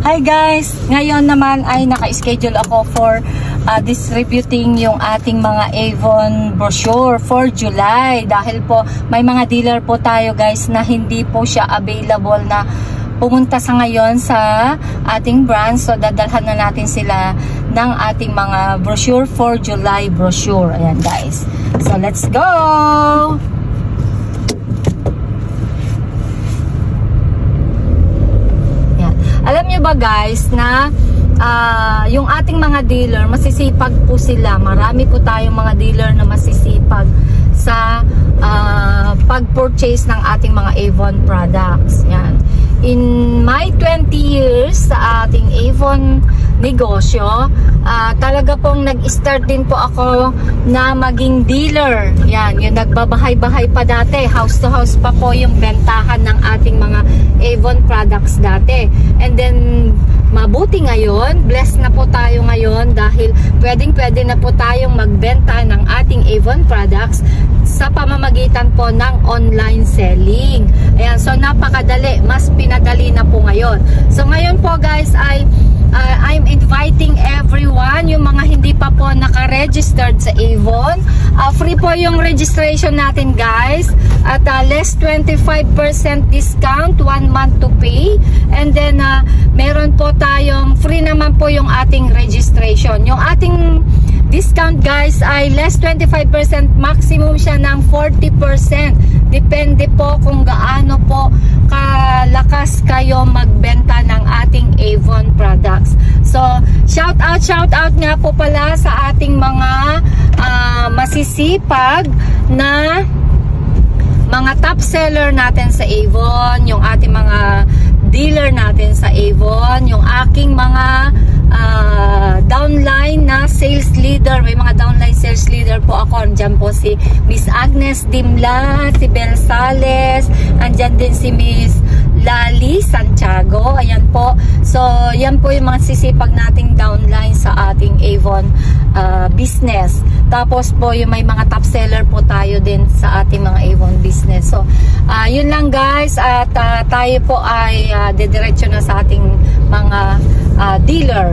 Hi guys! Ngayon naman ay naka-schedule ako for distributing yung ating mga Avon brochure for July. Dahil po may mga dealer po tayo guys na hindi po siya available na pumunta sa ngayon sa ating brand. So dadalhan na natin sila ng ating mga brochure for July brochure. Ayan guys. So let's go! Alam nyo ba guys na yung ating mga dealer, masisipag po sila. Marami po tayong mga dealer na masisipag sa pag-purchase ng ating mga Avon products. Yan. In my 20 years sa ating Avon negosyo, talaga pong nag-start din po ako na maging dealer. Yan, yung nagbabahay-bahay pa dati, house to house pa po yung bentahan ng ating mga Avon products dati. And then mabuti ngayon, blessed na po tayo ngayon dahil pwedeng-pwede na po tayong magbenta ng ating Avon products sa pamamagitan po ng online selling. Ayan, so napakadali, mas pinadali na po ngayon. So ngayon po guys ay I'm inviting everyone, yung mga hindi pa po naka-registered sa Avon. Free po yung registration natin guys. At less 25% discount, 1 month to pay. And then meron po tayong free naman po yung ating registration. Yung ating discount guys ay less 25%, maximum siya ng 40%. Depende po kung gaano po kalakas kayo magbenta ng ating Avon products. So, shout out nga po pala sa ating mga masisipag na mga top seller natin sa Avon, yung ating mga dealer natin sa Avon, yung aking mga downline na sales leader. May mga downline sales leader po ako. Andyan po si Miss Agnes Dimla, si Bel Sales, andyan din si Miss Lali Santiago. Ayan po. So, yan po yung mga sisipag nating downline sa ating Avon business. Tapos po, yung may mga top seller po tayo din sa ating mga Avon business. So, yun lang guys. At tayo po ay dediretso na sa ating mga dealer.